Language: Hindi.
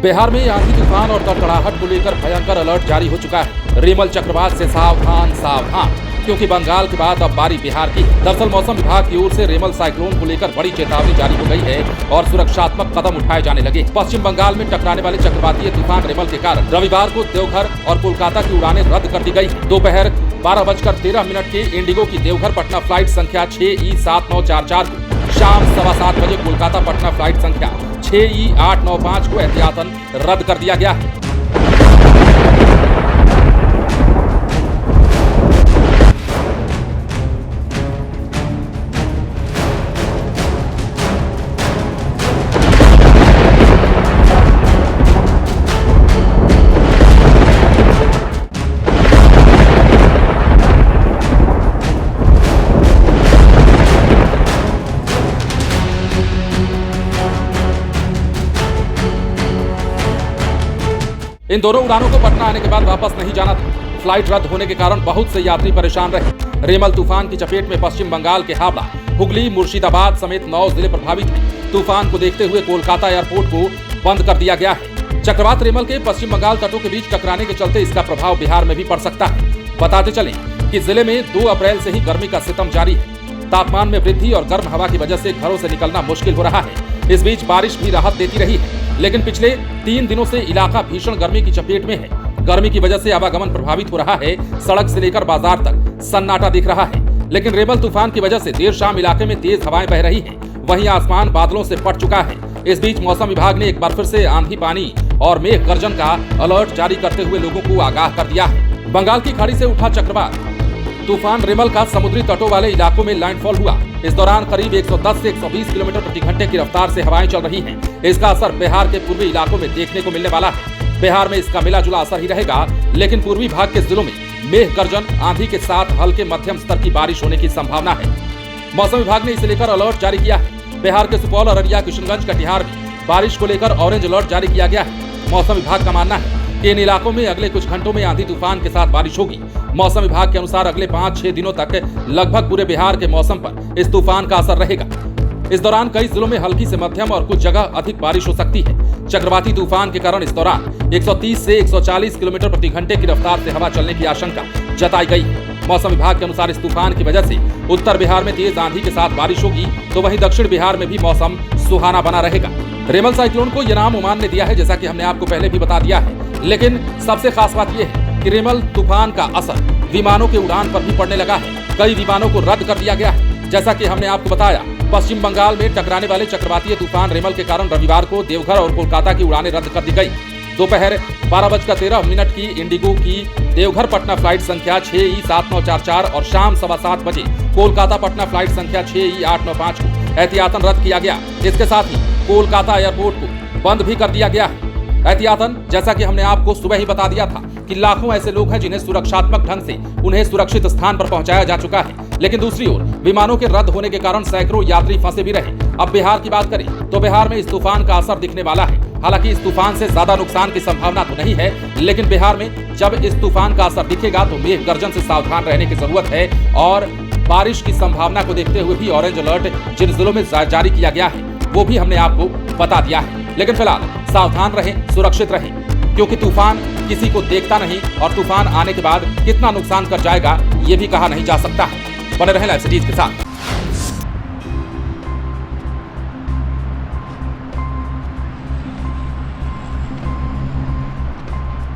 बिहार में आंधी तूफान और कड़कड़ाहट को लेकर भयंकर अलर्ट जारी हो चुका है। रेमल चक्रवात से सावधान सावधान, क्योंकि बंगाल के बाद अब बारी बिहार की। दरअसल मौसम विभाग की ओर से रेमल साइक्लोन को लेकर बड़ी चेतावनी जारी हो गई है और सुरक्षात्मक कदम उठाए जाने लगे। पश्चिम बंगाल में टकराने वाले चक्रवातीय तूफान रेमल के कारण रविवार को देवघर और कोलकाता की उड़ानें रद्द कर दी गई। दोपहर 12:13 की इंडिगो की देवघर पटना फ्लाइट संख्या 6E7944 को शाम 7:15 बजे कोलकाता पटना फ्लाइट संख्या 6E895 को एहतियातन रद्द कर दिया गया है। इन दोनों उड़ानों को पटना आने के बाद वापस नहीं जाना था। फ्लाइट रद्द होने के कारण बहुत से यात्री परेशान रहे। रेमल तूफान की चपेट में पश्चिम बंगाल के हावड़ा, हुगली, मुर्शिदाबाद समेत 9 जिले प्रभावित हैं। तूफान को देखते हुए कोलकाता एयरपोर्ट को बंद कर दिया गया है। चक्रवात रेमल के पश्चिम बंगाल तटों के बीच टकराने के चलते इसका प्रभाव बिहार में भी पड़ सकता है। बताते चलें कि जिले में 2 अप्रैल से ही गर्मी का सितम जारी है। तापमान में वृद्धि और गर्म हवा की वजह से घरों से निकलना मुश्किल हो रहा है। इस बीच बारिश भी राहत देती रही है, लेकिन पिछले 3 दिनों से इलाका भीषण गर्मी की चपेट में है। गर्मी की वजह से आवागमन प्रभावित हो रहा है। सड़क से लेकर बाजार तक सन्नाटा दिख रहा है। लेकिन रेमल तूफान की वजह से देर शाम इलाके में तेज हवाएं बह रही हैं। वहीं आसमान बादलों से पट चुका है। इस बीच मौसम विभाग ने एक बार फिर से आंधी पानी और मेघ गर्जन का अलर्ट जारी करते हुए लोगों को आगाह कर दिया है। बंगाल की खाड़ी से उठा चक्रवात तूफान रेमल का समुद्री तटों वाले इलाकों में लैंडफॉल हुआ। इस दौरान करीब 110 से 120 किलोमीटर प्रति घंटे की रफ्तार से हवाएं चल रही हैं। इसका असर बिहार के पूर्वी इलाकों में देखने को मिलने वाला है। बिहार में इसका मिला जुला असर ही रहेगा, लेकिन पूर्वी भाग के जिलों में मेघ गर्जन, आंधी के साथ हल्के मध्यम स्तर की बारिश होने की संभावना है। मौसम विभाग ने इसे लेकर अलर्ट जारी किया है। बिहार के सुपौल, अररिया, किशनगंज, कटिहार में बारिश को लेकर ऑरेंज अलर्ट जारी किया गया है। मौसम विभाग का मानना है कि इन इलाकों में अगले कुछ घंटों में आंधी तूफान के साथ बारिश होगी। मौसम विभाग के अनुसार अगले 5-6 दिनों तक लगभग पूरे बिहार के मौसम पर इस तूफान का असर रहेगा। इस दौरान कई जिलों में हल्की से मध्यम और कुछ जगह अधिक बारिश हो सकती है। चक्रवाती तूफान के कारण इस दौरान 130 से 140 किलोमीटर प्रति घंटे की रफ्तार से हवा चलने की आशंका जताई गई है। मौसम विभाग के अनुसार इस तूफान की वजह से उत्तर बिहार में तेज आंधी के साथ बारिश होगी, तो वहीं दक्षिण बिहार में भी मौसम सुहाना बना रहेगा। रेमल साइक्लोन को यह नाम ओमान ने दिया है, जैसा कि हमने आपको पहले भी बता दिया है। लेकिन सबसे खास बात यह है कि रेमल तूफान का असर विमानों के उड़ान पर भी पड़ने लगा है। कई विमानों को रद्द कर दिया गया है। जैसा कि हमने आपको बताया, पश्चिम बंगाल में टकराने वाले चक्रवातीय तूफान रेमल के कारण रविवार को देवघर और कोलकाता की उड़ानें रद्द कर दी गई। दोपहर 12:13 की इंडिगो की देवघर पटना फ्लाइट संख्या 6E7944 और शाम 7:15 बजे कोलकाता पटना फ्लाइट संख्या 6E895 को एहतियातन रद्द किया गया। इसके साथ ही कोलकाता एयरपोर्ट को बंद भी कर दिया गया है एहतियातन। जैसा कि हमने आपको सुबह ही बता दिया था कि लाखों ऐसे लोग हैं जिन्हें सुरक्षात्मक ढंग से उन्हें सुरक्षित स्थान पर पहुंचाया जा चुका है। लेकिन दूसरी ओर विमानों के रद्द होने के कारण सैकड़ों यात्री फंसे भी रहे। अब बिहार की बात करें तो बिहार में इस तूफान का असर दिखने वाला है। हालांकि इस तूफान से ज्यादा नुकसान की संभावना तो नहीं है, लेकिन बिहार में जब इस तूफान का असर दिखेगा तो मेघ गर्जन से सावधान रहने की जरूरत है। और बारिश की संभावना को देखते हुए भी ऑरेंज अलर्ट जिन जिलों में जारी किया गया है वो भी हमने आपको बता दिया है। लेकिन फिलहाल सावधान रहें, सुरक्षित रहें, क्योंकि तूफान किसी को देखता नहीं और तूफान आने के बाद कितना नुकसान कर जाएगा ये भी कहा नहीं जा सकता है। बने रहें लाइव सिटीज के साथ।